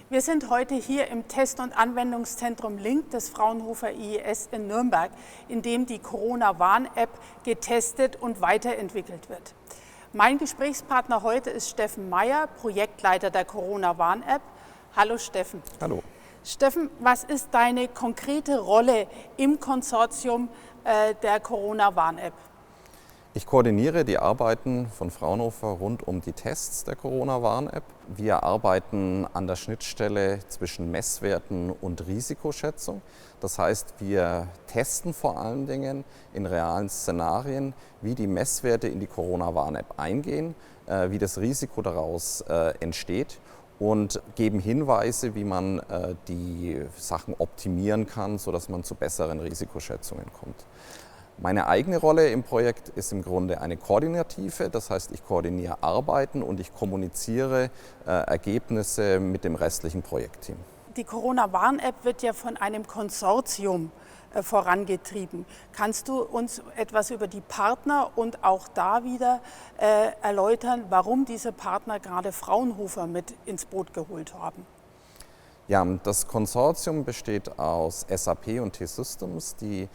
Wir sind heute hier im Test- und Anwendungszentrum Link des Fraunhofer IES in Nürnberg, in dem die Corona-Warn-App getestet und weiterentwickelt wird. Mein Gesprächspartner heute ist Steffen Meyer, Projektleiter der Corona-Warn-App. Hallo Steffen. Hallo. Steffen, was ist deine konkrete Rolle im Konsortium der Corona-Warn-App? Ich koordiniere die Arbeiten von Fraunhofer rund um die Tests der Corona-Warn-App. Wir arbeiten an der Schnittstelle zwischen Messwerten und Risikoschätzung. Das heißt, wir testen vor allen Dingen in realen Szenarien, wie die Messwerte in die Corona-Warn-App eingehen, wie das Risiko daraus entsteht und geben Hinweise, wie man die Sachen optimieren kann, sodass man zu besseren Risikoschätzungen kommt. Meine eigene Rolle im Projekt ist im Grunde eine koordinative, das heißt, ich koordiniere Arbeiten und ich kommuniziere Ergebnisse mit dem restlichen Projektteam. Die Corona-Warn-App wird ja von einem Konsortium vorangetrieben. Kannst du uns etwas über die Partner und auch da wieder erläutern, warum diese Partner gerade Fraunhofer mit ins Boot geholt haben? Ja, das Konsortium besteht aus SAP und T-Systems, die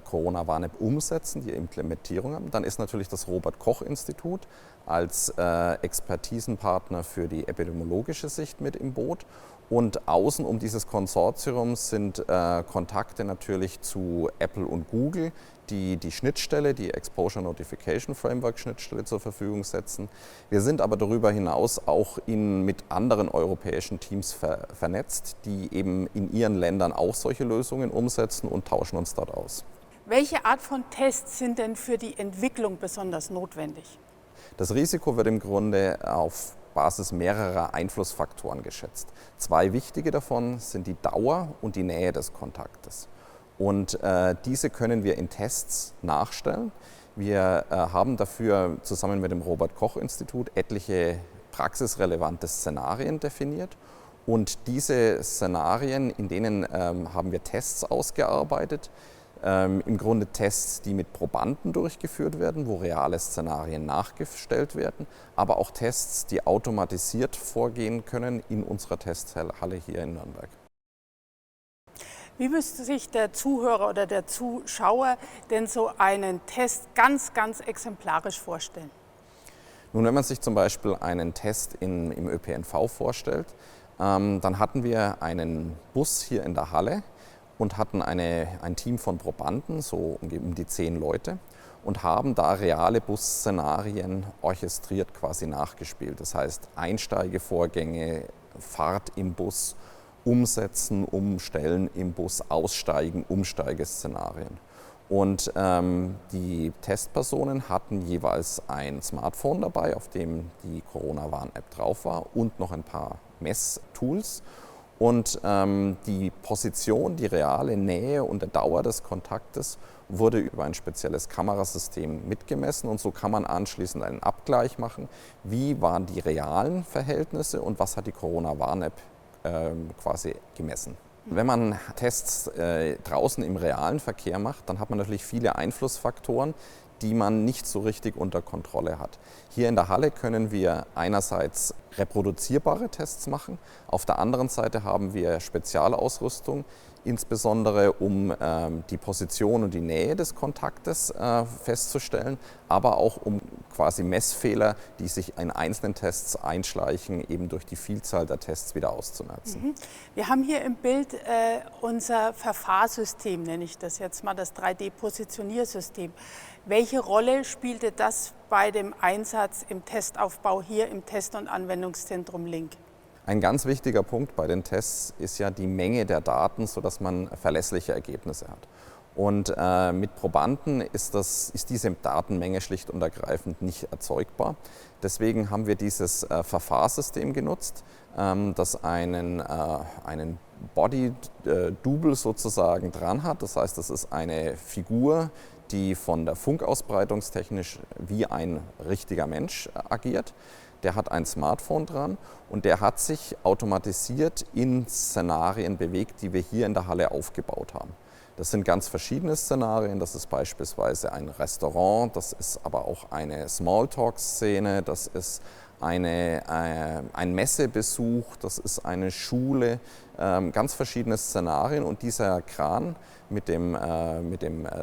Corona-Warn-App umsetzen, die Implementierung haben. Dann ist natürlich das Robert-Koch-Institut als Expertisenpartner für die epidemiologische Sicht mit im Boot. Und außen um dieses Konsortium sind Kontakte natürlich zu Apple und Google, die die Schnittstelle, die Exposure Notification Framework Schnittstelle zur Verfügung setzen. Wir sind aber darüber hinaus auch mit anderen europäischen Teams vernetzt, die eben in ihren Ländern auch solche Lösungen umsetzen und tauschen uns dort aus. Welche Art von Tests sind denn für die Entwicklung besonders notwendig? Das Risiko wird im Grunde auf Basis mehrerer Einflussfaktoren geschätzt. Zwei wichtige davon sind die Dauer und die Nähe des Kontaktes. Und diese können wir in Tests nachstellen. Wir haben dafür zusammen mit dem Robert-Koch-Institut etliche praxisrelevante Szenarien definiert. Und diese Szenarien, in denen haben wir Tests ausgearbeitet. Im Grunde Tests, die mit Probanden durchgeführt werden, wo reale Szenarien nachgestellt werden, aber auch Tests, die automatisiert vorgehen können in unserer Testhalle hier in Nürnberg. Wie müsste sich der Zuhörer oder der Zuschauer denn so einen Test ganz exemplarisch vorstellen? Nun, wenn man sich zum Beispiel einen Test im ÖPNV vorstellt, dann hatten wir einen Bus hier in der Halle und hatten ein Team von Probanden, so um die 10 Leute, und haben da reale Busszenarien orchestriert quasi nachgespielt. Das heißt Einsteigevorgänge, Fahrt im Bus, Umsetzen, Umstellen im Bus, Aussteigen, Umsteigeszenarien. Und die Testpersonen hatten jeweils ein Smartphone dabei, auf dem die Corona-Warn-App drauf war und noch ein paar Messtools. Und die Position, die reale Nähe und die Dauer des Kontaktes wurde über ein spezielles Kamerasystem mitgemessen. Und so kann man anschließend einen Abgleich machen, wie waren die realen Verhältnisse und was hat die Corona-Warn-App quasi gemessen. Wenn man Tests draußen im realen Verkehr macht, dann hat man natürlich viele Einflussfaktoren, die man nicht so richtig unter Kontrolle hat. Hier in der Halle können wir einerseits reproduzierbare Tests machen, auf der anderen Seite haben wir Spezialausrüstung, insbesondere um die Position und die Nähe des Kontaktes festzustellen, aber auch um quasi Messfehler, die sich in einzelnen Tests einschleichen, eben durch die Vielzahl der Tests wieder auszumerzen. Wir haben hier im Bild unser Verfahrsystem, nenne ich das jetzt mal, das 3D-Positioniersystem. Welche Rolle spielte das bei dem Einsatz im Testaufbau hier im Test- und Anwendungszentrum Link? Ein ganz wichtiger Punkt bei den Tests ist ja die Menge der Daten, sodass man verlässliche Ergebnisse hat. Und mit Probanden ist diese Datenmenge schlicht und ergreifend nicht erzeugbar. Deswegen haben wir dieses Verfahrsystem genutzt, das einen Body-Double sozusagen dran hat. Das heißt, das ist eine Figur, die von der Funkausbreitungstechnisch wie ein richtiger Mensch agiert. Der hat ein Smartphone dran und der hat sich automatisiert in Szenarien bewegt, die wir hier in der Halle aufgebaut haben. Das sind ganz verschiedene Szenarien. Das ist beispielsweise ein Restaurant, das ist aber auch eine Smalltalk-Szene, das ist ein Messebesuch, das ist eine Schule, ganz verschiedene Szenarien. Und dieser Kran mit dem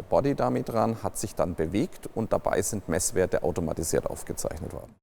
Body Dummy dran hat sich dann bewegt und dabei sind Messwerte automatisiert aufgezeichnet worden.